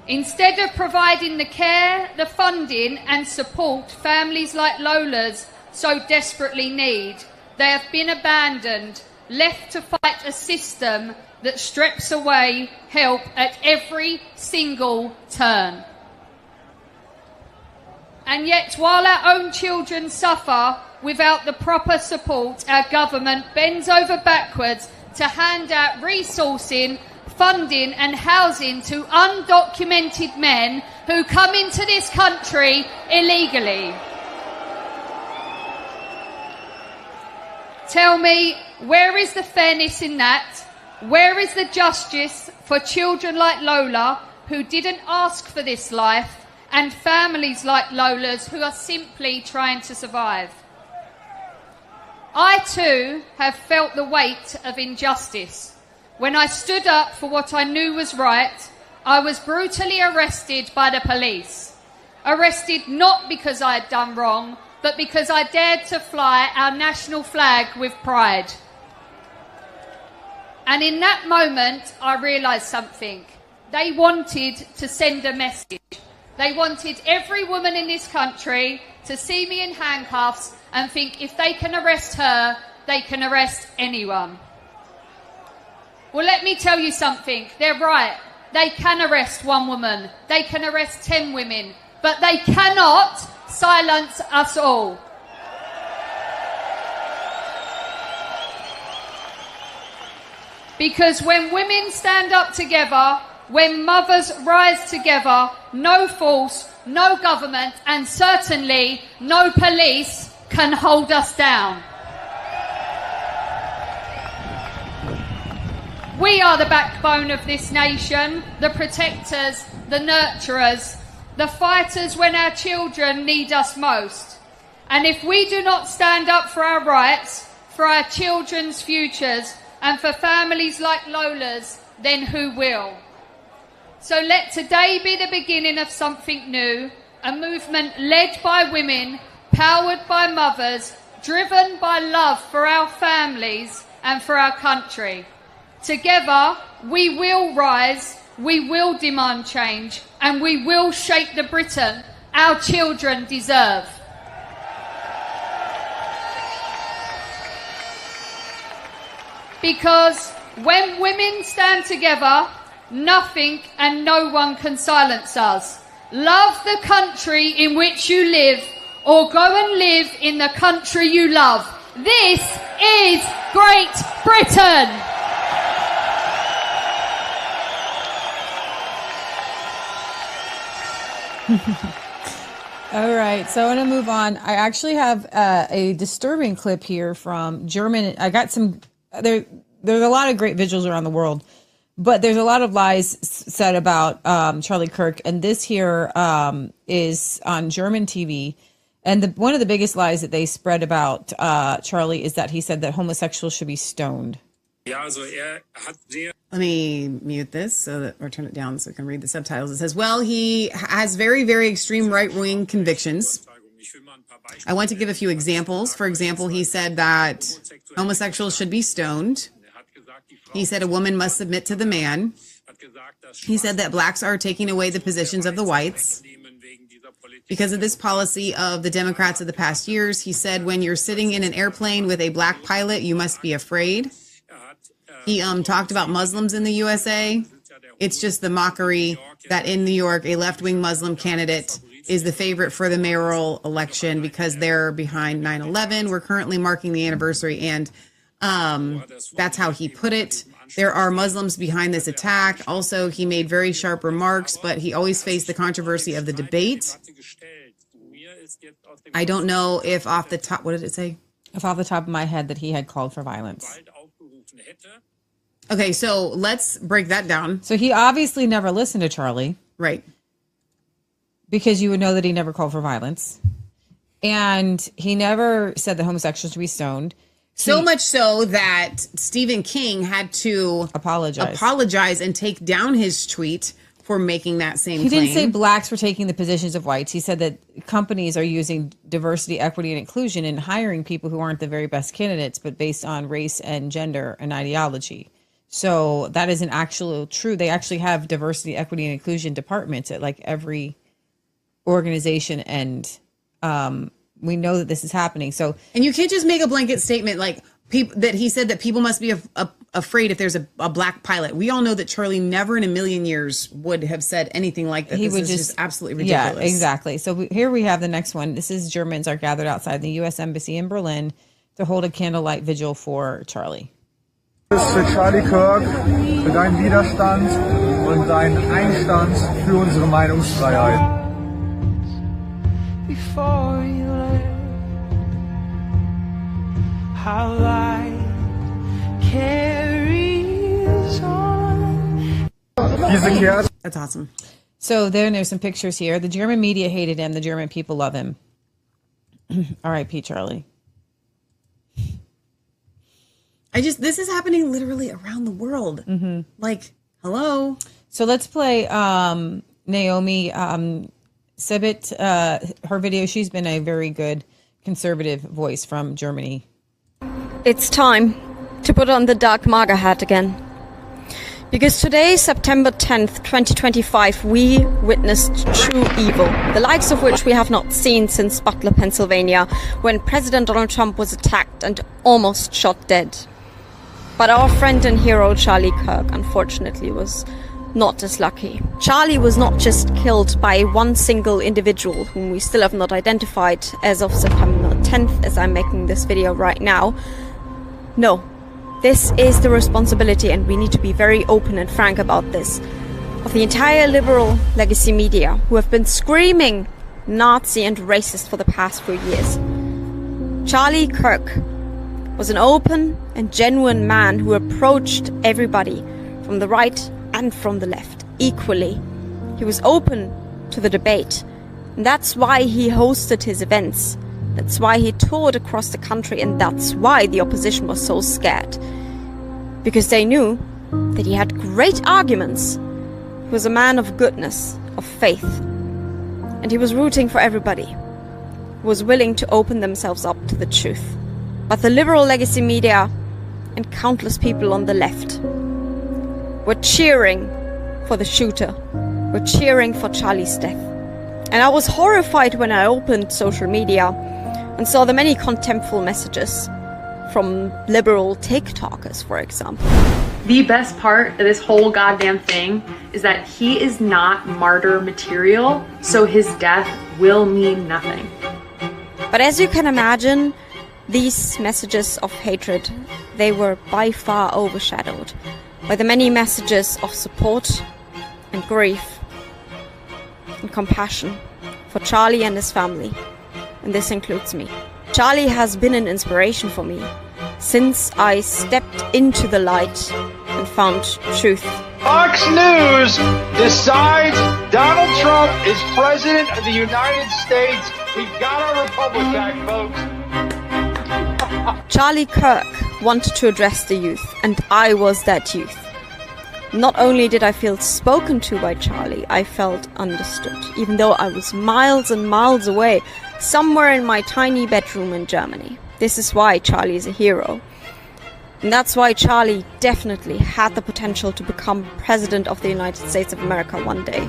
Instead of providing the care, the funding and support families like Lola's so desperately need, they have been abandoned, left to fight a system that strips away help at every single turn. And yet, while our own children suffer without the proper support, our government bends over backwards to hand out resourcing, funding and housing to undocumented men who come into this country illegally. Tell me, where is the fairness in that? Where is the justice for children like Lola who didn't ask for this life, and families like Lola's who are simply trying to survive? I too have felt the weight of injustice. When I stood up for what I knew was right, I was brutally arrested by the police. Arrested not because I had done wrong, but because I dared to fly our national flag with pride. And in that moment, I realised something. They wanted to send a message. They wanted every woman in this country to see me in handcuffs and think if they can arrest her, they can arrest anyone. Well, let me tell you something. They're right. They can arrest one woman. They can arrest 10 women. But they cannot silence us all. Because when women stand up together, when mothers rise together, no force, no government, and certainly no police can hold us down. We are the backbone of this nation, the protectors, the nurturers, the fighters when our children need us most. And if we do not stand up for our rights, for our children's futures, and for families like Lola's, then who will? So let today be the beginning of something new, a movement led by women, powered by mothers, driven by love for our families and for our country. Together, we will rise, we will demand change, and we will shape the Britain our children deserve. Because when women stand together, nothing and no one can silence us. Love the country in which you live, or go and live in the country you love. This is Great Britain. All right, so I want to move on. I actually have a disturbing clip here from German. I got some. There's a lot of great vigils around the world, but there's a lot of lies said about Charlie Kirk, and this here is on German TV. And one of the biggest lies that they spread about Charlie is that he said that homosexuals should be stoned. Let me mute this or turn it down so I can read the subtitles. It says, well, he has very, very extreme right-wing convictions. I want to give a few examples. For example, he said that homosexuals should be stoned. He said a woman must submit to the man. He said that blacks are taking away the positions of the whites. Because of this policy of the Democrats of the past years, he said when you're sitting in an airplane with a black pilot, you must be afraid. He talked about Muslims in the USA. It's just the mockery that in New York, a left-wing Muslim candidate is the favorite for the mayoral election because they're behind 9/11. We're currently marking the anniversary, and that's how he put it. There are Muslims behind this attack. Also, he made very sharp remarks, but he always faced the controversy of the debate. I don't know if off the top, what did it say? If off the top of my head that he had called for violence. Okay, so let's break that down. So he obviously never listened to Charlie. Right. because you would know that he never called for violence. And he never said that homosexuals should be stoned. So much so that Stephen King had to apologize and take down his tweet for making that same claim. He didn't say blacks were taking the positions of whites. He said that companies are using diversity, equity, and inclusion in hiring people who aren't the very best candidates, but based on race and gender and ideology. So that isn't actually true. They actually have diversity, equity, and inclusion departments at like every organization, and we know that this is happening. So, and you can't just make a blanket statement like that he said that people must be afraid if there's a black pilot. We all know that Charlie never in a million years would have said anything like that. This is just absolutely ridiculous. Yeah, exactly. So here we have the next one. This is Germans are gathered outside the U.S. Embassy in Berlin to hold a candlelight vigil for Charlie. Für Charlie Kirk, für deinen Widerstand und deinen Einstand für unsere Meinungsfreiheit. Before you how life carries on. That's awesome. So there's some pictures here. The German media hated him. The German people love him. R.I.P. Charlie. This is happening literally around the world. Mm-hmm. Like, hello. So let's play Naomi Sebit, her video. She's been a very good conservative voice from Germany. It's time to put on the dark MAGA hat again. Because today, September 10th, 2025, we witnessed true evil, the likes of which we have not seen since Butler, Pennsylvania, when President Donald Trump was attacked and almost shot dead. But our friend and hero Charlie Kirk, unfortunately, was not as lucky. Charlie was not just killed by one single individual, whom we still have not identified as of September 10th, as I'm making this video right now. No, this is the responsibility, and we need to be very open and frank about this, of the entire liberal legacy media, who have been screaming Nazi and racist for the past few years. Charlie Kirk was an open and genuine man who approached everybody from the right and from the left equally. He was open to the debate, and that's why he hosted his events. That's why he toured across the country, and that's why the opposition was so scared. Because they knew that he had great arguments. He was a man of goodness, of faith. And he was rooting for everybody. He was willing to open themselves up to the truth. But the liberal legacy media and countless people on the left were cheering for the shooter, were cheering for Charlie's death. And I was horrified when I opened social media and saw the many contemptful messages from liberal TikTokers, for example. The best part of this whole goddamn thing is that he is not martyr material, so his death will mean nothing. But as you can imagine, these messages of hatred, they were by far overshadowed by the many messages of support and grief and compassion for Charlie and his family. And this includes me. Charlie has been an inspiration for me since I stepped into the light and found truth. Fox News decides Donald Trump is president of the United States. We've got our republic back, folks. Charlie Kirk wanted to address the youth, and I was that youth. Not only did I feel spoken to by Charlie, I felt understood, even though I was miles and miles away, somewhere in my tiny bedroom in Germany. This is why Charlie is a hero. And that's why Charlie definitely had the potential to become president of the United States of America one day.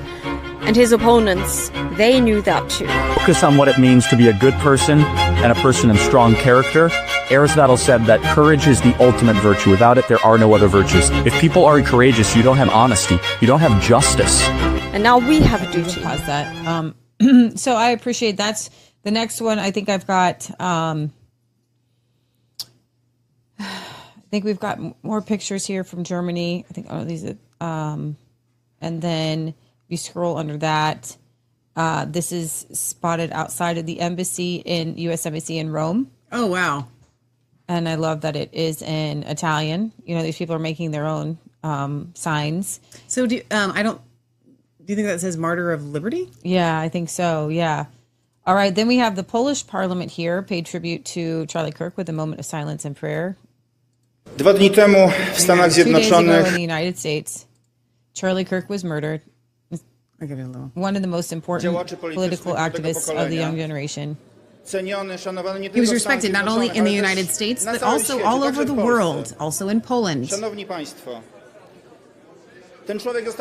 And his opponents, they knew that too. Focus on what it means to be a good person and a person of strong character. Aristotle said that courage is the ultimate virtue. Without it, there are no other virtues. If people aren't courageous, you don't have honesty. You don't have justice. And now we have a duty. Pause that. So I appreciate that's the next one. I think I've got... I think we've got more pictures here from Germany. I think these are, and then you scroll under that. This is spotted outside of the embassy in U.S. Embassy in Rome. Oh, wow. And I love that it is in Italian. You know, these people are making their own signs. So Do you think that says Martyr of Liberty? Yeah, I think so. Yeah. All right. Then we have the Polish Parliament here paid tribute to Charlie Kirk with a moment of silence and prayer. 2 dni temu w Stanach 2 days ago Zjednoczonych in the United States, Charlie Kirk was murdered. One of the most important political activists of the young generation. He was respected not only in the United States, but also all over the world, also in Poland.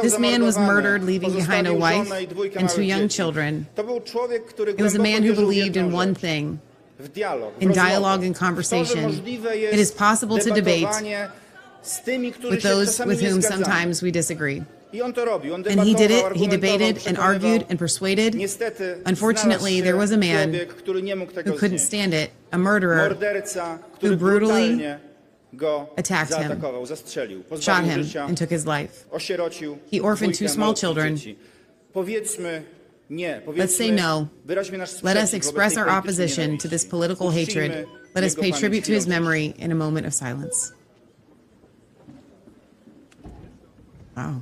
This man was murdered, leaving behind a wife and 2 young children. It was a man who believed in one thing, in dialogue and conversation. It is possible to debate with those with whom sometimes we disagree. And he did it. He debated and argued and persuaded. Unfortunately, there was a man who couldn't stand it, a murderer who brutally attacked him, shot him, and took his life. He orphaned 2 small children. Let's say no. Let us express our opposition to this political hatred. Let us pay tribute to his memory in a moment of silence. Wow.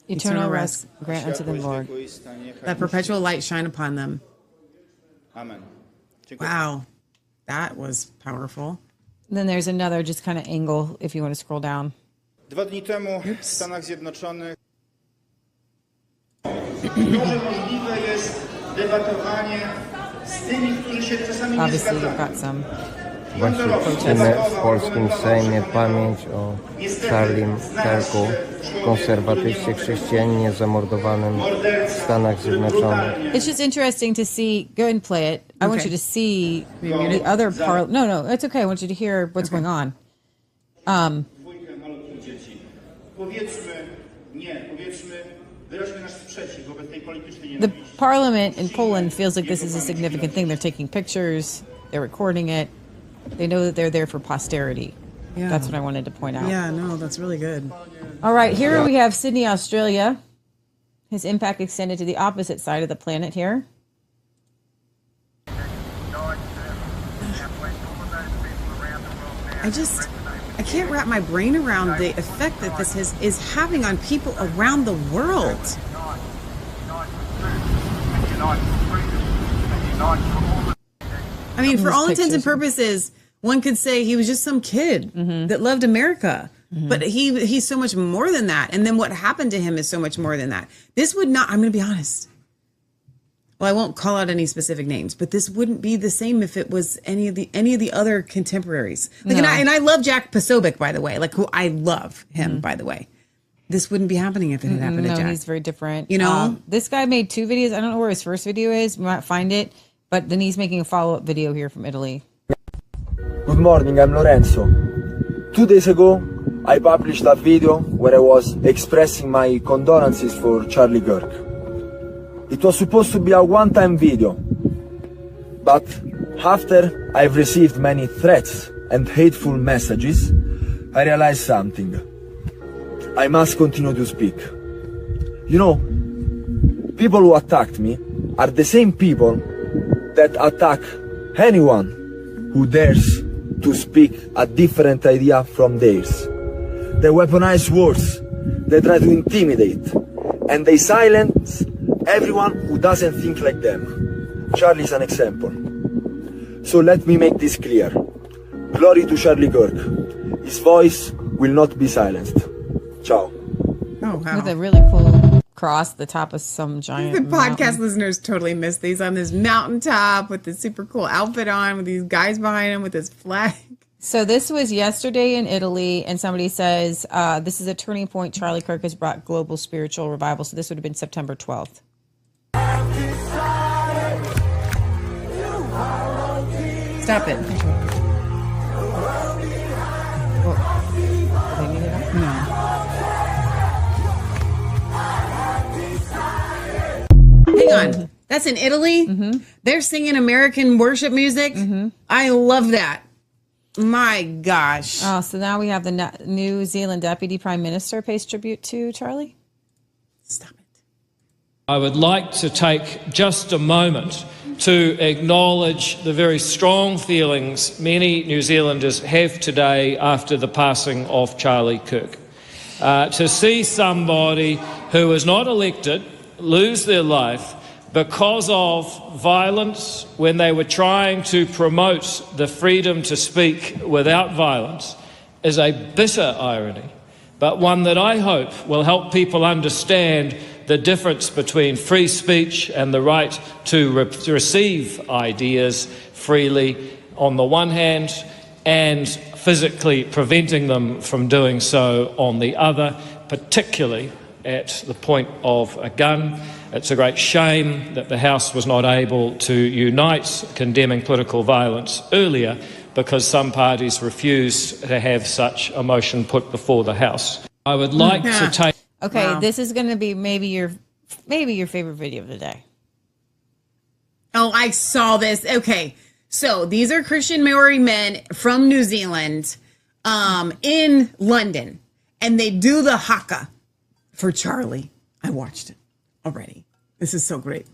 Eternal rest grant unto them, Lord. Let perpetual light shine upon them. Amen. Wow. That was powerful. And then there's another just kind of angle if you want to scroll down. 2 dni temu w Stanach Zjednoczonych Obviously, you've got some. Właśnie czcimy w polskim Sejmie pamięć o Charlie Kirku, konserwatyście chrześcijannie zamordowanym w Stanach Zjednoczonych. It's just interesting to see. Go ahead and play it. I want you to see the other part. No, it's okay. I want you to hear what's going on. The parliament in Poland feels like this is a significant thing. They're taking pictures. They're recording it. They know that they're there for posterity. Yeah. That's what I wanted to point out. Yeah, no, that's really good. All right, here we have Sydney, Australia. His impact extended to the opposite side of the planet here. I can't wrap my brain around the effect that this is having on people around the world. I mean, for all intents and purposes, one could say he was just some kid that loved America. But he's so much more than that. And then what happened to him is so much more than that. This would not, I'm going to be honest. Well, I won't call out any specific names, but this wouldn't be the same if it was any of the other contemporaries. Like, No. and I love Jack Posobiec, by the way. Like, who I love him, by the way. This wouldn't be happening if it had happened to No, Jack. he's very different. You know? This guy made 2 videos. I don't know where his first video is. We might find it. But then he's making a follow-up video here from Italy. Good morning, I'm Lorenzo. 2 days ago, I published a video where I was expressing my condolences for Charlie Kirk. It was supposed to be a one-time video, but after I've received many threats and hateful messages, I realized something. I must continue to speak. You know, people who attacked me are the same people that attack anyone who dares to speak a different idea from theirs. They weaponize words, they try to intimidate, and they silence everyone who doesn't think like them. Charlie is an example. So let me make this clear. Glory to Charlie Kirk. His voice will not be silenced. Ciao. Oh, wow. With a really cool cross at the top of some giant The podcast mountain. listeners totally missed these on this mountaintop with this super cool outfit on, with these guys behind him with this flag. So this was yesterday in Italy, and somebody says this is a turning point. Charlie Kirk has brought global spiritual revival. So this would have been September 12th. Stop it. Hang on. That's in Italy? They're singing American worship music? I love that. My gosh. Oh, so now we have the New Zealand Deputy Prime Minister pays tribute to Charlie? I would like to take just a moment to acknowledge the very strong feelings many New Zealanders have today after the passing of Charlie Kirk. To see somebody who was not elected lose their life because of violence when they were trying to promote the freedom to speak without violence is a bitter irony, but one that I hope will help people understand the difference between free speech and the right to receive ideas freely on the one hand, and physically preventing them from doing so on the other, particularly at the point of a gun. It's a great shame that the House was not able to unite condemning political violence earlier, because some parties refused to have such a motion put before the House. I would like to take... Okay, this is going to be maybe your favorite video of the day. Oh, I saw this. Okay, so these are Christian Maori men from New Zealand in London, and they do the haka for Charlie. I watched it already. This is so great.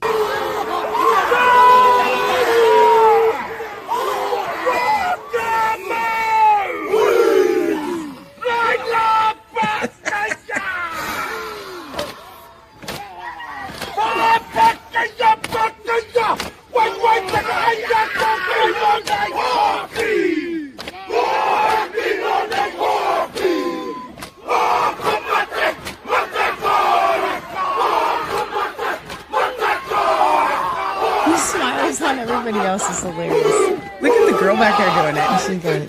Everybody else is hilarious. Look at the girl back there doing it. She's going.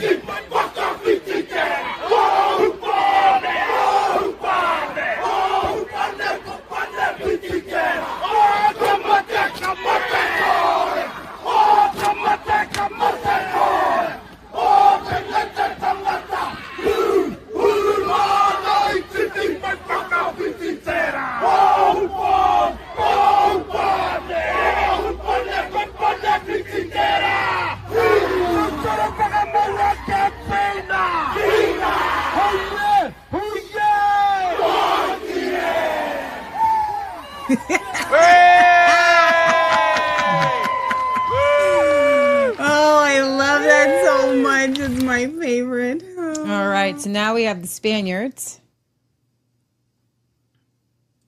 It's my favorite. Oh. All right, so now we have the Spaniards.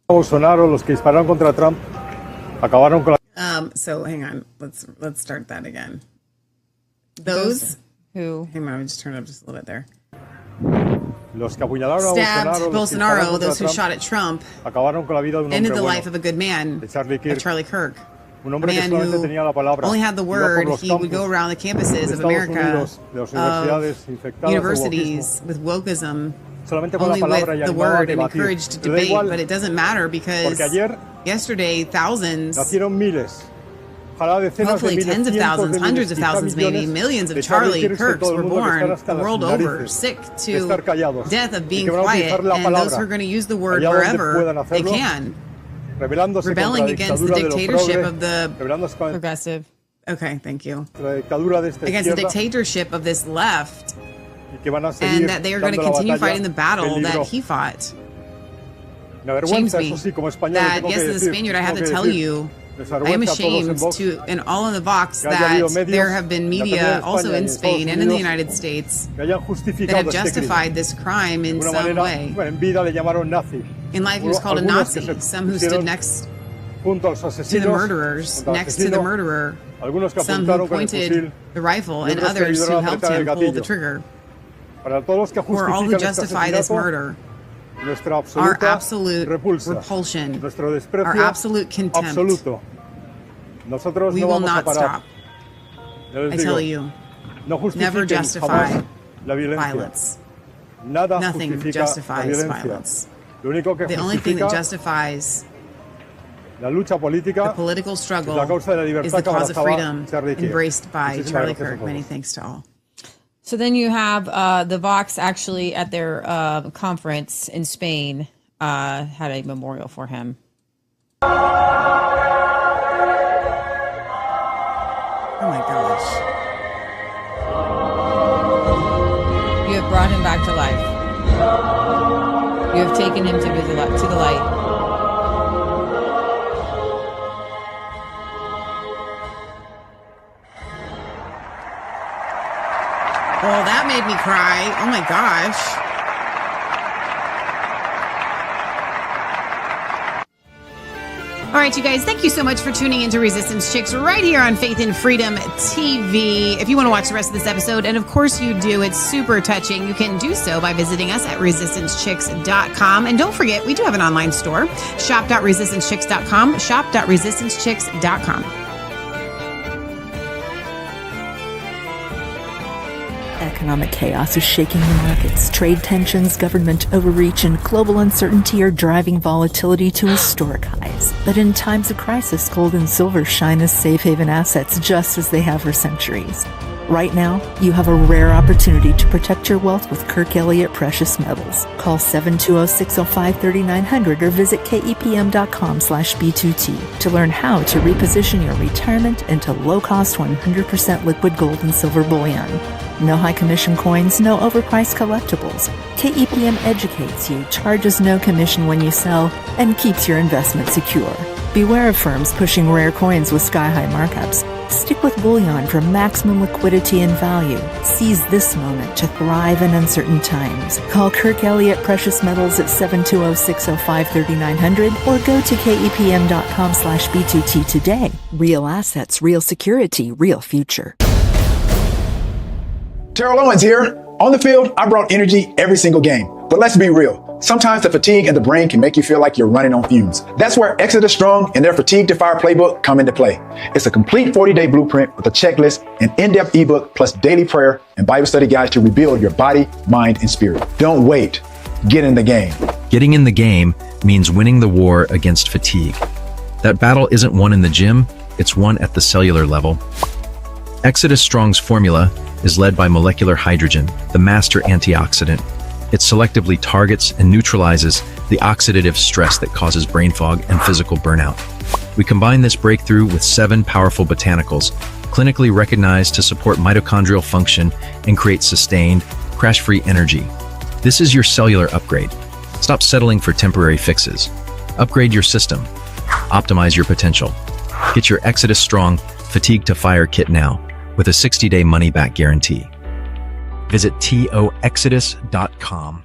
Bolsonaro, los que dispararon contra Trump, acabaron con la... So hang on, let's start that again. Those who? Hang on, I'll just turn it up just a little bit there. Los que apuñalaron Stabbed a Bolsonaro, those who shot at Trump, acabaron con la vida de un ended hombre the bueno, life of a good man, Charlie Kirk. Un hombre que solamente tenía la palabra. Only had the word. He would go around the campuses of America, of universities with wokeism, only with the word, and encouraged debate. But it doesn't matter because yesterday thousands, hopefully tens of thousands, hundreds of thousands, maybe millions of Charlie Kirks were born the world over, sick to death of being quiet, and those who are going to use the word wherever they can. Rebelling against the dictatorship of the progressive. Okay, thank you. Against the dictatorship of this left, and that they are going to continue fighting the battle that he fought. Shames me that, yes, as a Spaniard, I have to tell you, I am ashamed to, and all in the box, that there have been media also in Spain and in the United States that have justified this crime in some way. In life, he was called a Nazi. Some who stood next to the murderers, next to the murderer. Some who pointed the rifle, and others who helped him pull the trigger. For all who justify this murder, our absolute repulsion, our absolute contempt, we will not stop. I tell you, never justify violence. Nothing justifies violence. The only thing that justifies the political struggle is the cause of freedom embraced by Charlie Kirk. Many thanks to all. So then you have the Vox actually at their conference in Spain had a memorial for him. Oh my gosh. You have brought him back to life. You have taken him to the light. Well, that made me cry. Oh my gosh. All right, you guys, thank you so much for tuning into Resistance Chicks right here on Faith and Freedom TV. If you want to watch the rest of this episode, and of course you do, it's super touching, you can do so by visiting us at resistancechicks.com. And don't forget, we do have an online store, shop.resistancechicks.com, shop.resistancechicks.com. Economic chaos is shaking the markets. Trade tensions, government overreach, and global uncertainty are driving volatility to historic highs. But in times of crisis, gold and silver shine as safe haven assets just as they have for centuries. Right now, you have a rare opportunity to protect your wealth with Kirk Elliott Precious Metals. Call 720-605-3900 or visit kepm.com/B2T to learn how to reposition your retirement into low-cost 100% liquid gold and silver bullion. No high commission coins, no overpriced collectibles. KEPM educates you, charges no commission when you sell, and keeps your investment secure. Beware of firms pushing rare coins with sky-high markups. Stick with bullion for maximum liquidity and value. Seize this moment to thrive in uncertain times. Call Kirk Elliott Precious Metals at 720-605-3900 or go to kepm.com/B2T today. Real assets, real security, real future. Terrell Owens here. On the field, I brought energy every single game. But let's be real. Sometimes the fatigue in the brain can make you feel like you're running on fumes. That's where Exodus Strong and their Fatigue to Fire playbook come into play. It's a complete 40-day blueprint with a checklist, an in-depth ebook, plus daily prayer and Bible study guides to rebuild your body, mind, and spirit. Don't wait. Get in the game. Getting in the game means winning the war against fatigue. That battle isn't won in the gym, it's won at the cellular level. Exodus Strong's formula is led by molecular hydrogen, the master antioxidant. It selectively targets and neutralizes the oxidative stress that causes brain fog and physical burnout. We combine this breakthrough with 7 powerful botanicals, clinically recognized to support mitochondrial function and create sustained, crash-free energy. This is your cellular upgrade. Stop settling for temporary fixes. Upgrade your system. Optimize your potential. Get your Exodus Strong Fatigue to Fire kit now with a 60-day money-back guarantee. Visit toexodus.com.